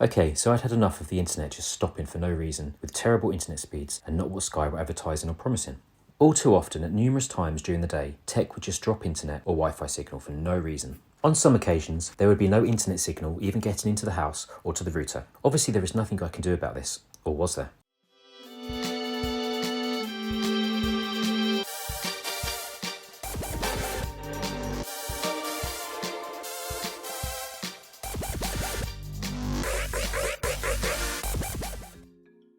Okay, so I'd had enough of the internet just stopping for no reason, with terrible internet speeds and not what Sky were advertising or promising. All too often, at numerous times during the day, tech would just drop internet or Wi-Fi signal for no reason. On some occasions, there would be no internet signal even getting into the house or to the router. Obviously, there is nothing I can do about this, or was there?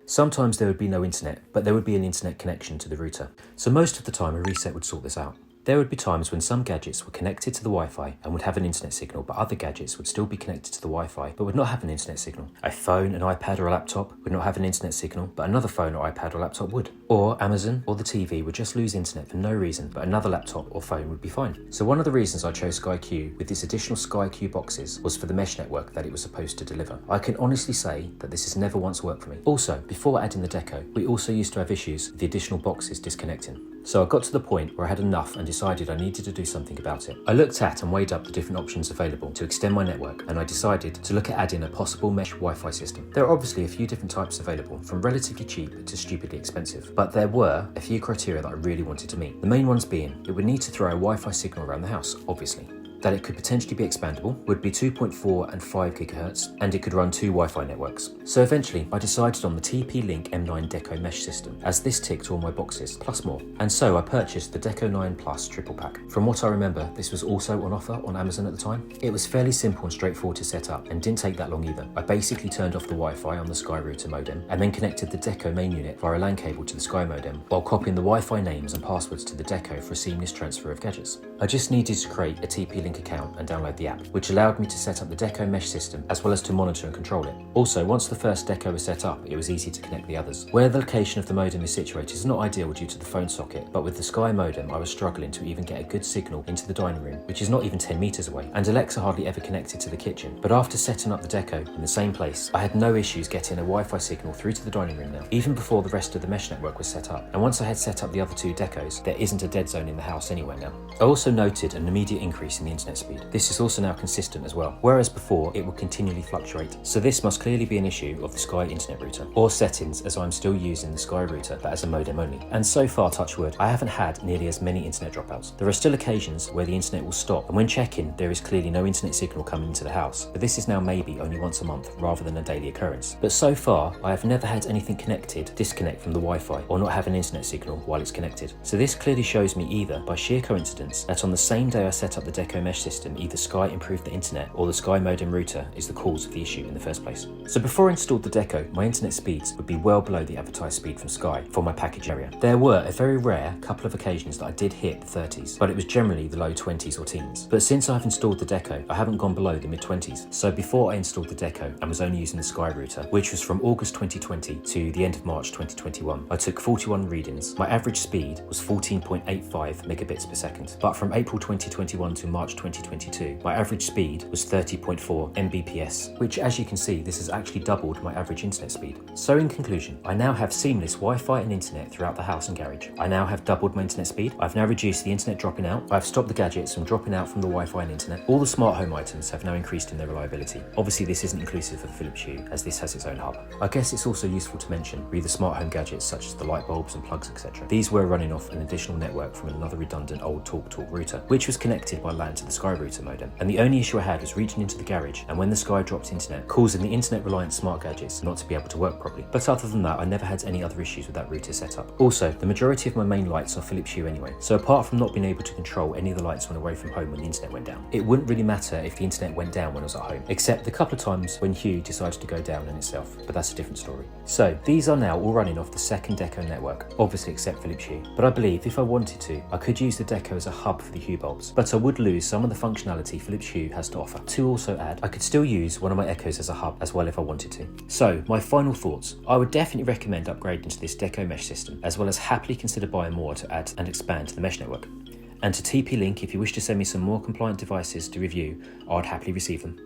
Sometimes there would be no internet, but there would be an internet connection to the router. So most of the time a reset would sort this out. There would be times when some gadgets were connected to the Wi-Fi and would have an internet signal, but other gadgets would still be connected to the Wi-Fi but would not have an internet signal. A phone, an iPad or a laptop would not have an internet signal, but another phone or iPad or laptop would. Or Amazon or the TV would just lose internet for no reason, but another laptop or phone would be fine. So one of the reasons I chose Sky Q with its additional Sky Q boxes was for the mesh network that it was supposed to deliver. I can honestly say that this has never once worked for me. Also, before adding the deco, we also used to have issues with the additional boxes disconnecting. So I got to the point where I had enough and decided I needed to do something about it. I looked at and weighed up the different options available to extend my network, and I decided to look at adding a possible mesh Wi-Fi system. There are obviously a few different types available, from relatively cheap to stupidly expensive, but there were a few criteria that I really wanted to meet. The main ones being, it would need to throw a Wi-Fi signal around the house, obviously. That it could potentially be expandable, would be 2.4 and 5 GHz, and it could run 2 Wi-Fi networks. So eventually, I decided on the TP-Link M9 Deco mesh system, as this ticked all my boxes, plus more. And so I purchased the Deco 9 Plus triple pack. From what I remember, this was also on offer on Amazon at the time. It was fairly simple and straightforward to set up, and didn't take that long either. I basically turned off the Wi-Fi on the Sky router modem, and then connected the Deco main unit via a LAN cable to the Sky modem, while copying the Wi-Fi names and passwords to the Deco for a seamless transfer of gadgets. I just needed to create a TP-Link account and download the app, which allowed me to set up the Deco mesh system as well as to monitor and control it. Also, once the first Deco was set up, it was easy to connect the others. Where the location of the modem is situated is not ideal due to the phone socket, but with the Sky modem I was struggling to even get a good signal into the dining room, which is not even 10 meters away, and Alexa hardly ever connected to the kitchen. But after setting up the Deco in the same place, I had no issues getting a Wi-Fi signal through to the dining room now, even before the rest of the mesh network was set up. And once I had set up the other 2 Decos, there isn't a dead zone in the house anywhere now. I also noted an immediate increase in the internet speed. This is also now consistent as well, whereas before it would continually fluctuate. So this must clearly be an issue of the Sky internet router, or settings, as I'm still using the Sky router but as a modem only. And so far, touch wood, I haven't had nearly as many internet dropouts. There are still occasions where the internet will stop, and when checking there is clearly no internet signal coming into the house, but this is now maybe only once a month rather than a daily occurrence. But so far I have never had anything connected disconnect from the Wi-Fi or not have an internet signal while it's connected. So this clearly shows me either by sheer coincidence that on the same day I set up the Deco mesh system, either Sky improved the internet or the Sky modem router is the cause of the issue in the first place. So before I installed the Deco, my internet speeds would be well below the advertised speed from Sky for my package area. There were a very rare couple of occasions that I did hit the 30s, but it was generally the low 20s or teens. But since I've installed the Deco, I haven't gone below the mid 20s. So before I installed the Deco and was only using the Sky router, which was from August 2020 to the end of March 2021, I took 41 readings. My average speed was 14.85 megabits per second. But from April 2021 to March 2022, my average speed was 30.4 Mbps, which, as you can see, this has actually doubled my average internet speed. So in conclusion, I now have seamless Wi-Fi and internet throughout the house and garage. I now have doubled my internet speed. I've now reduced the internet dropping out. I've stopped the gadgets from dropping out from the Wi-Fi and internet. All the smart home items have now increased in their reliability. Obviously this isn't inclusive of the Philips Hue, as this has its own hub. I guess it's also useful to mention the smart home gadgets such as the light bulbs and plugs, etc. These were running off an additional network from another redundant old TalkTalk router, which was connected by LAN to the Sky router modem. And the only issue I had was reaching into the garage, and when the Sky dropped internet, causing the internet-reliant smart gadgets not to be able to work properly. But other than that, I never had any other issues with that router setup. Also, the majority of my main lights are Philips Hue anyway, so apart from not being able to control any of the lights when away from home when the internet went down, it wouldn't really matter if the internet went down when I was at home, except the couple of times when Hue decided to go down in itself, but that's a different story. So these are now all running off the second Deco network, obviously except Philips Hue, but I believe if I wanted to, I could use the Deco as a hub for the Hue bulbs, but I would lose some of the functionality Philips Hue has to offer. To also add, I could still use one of my Echoes as a hub as well if I wanted to. So my final thoughts, I would definitely recommend upgrading to this Deco mesh system, as well as happily consider buying more to add and expand to the mesh network. And to TP-Link, if you wish to send me some more compliant devices to review, I'd happily receive them.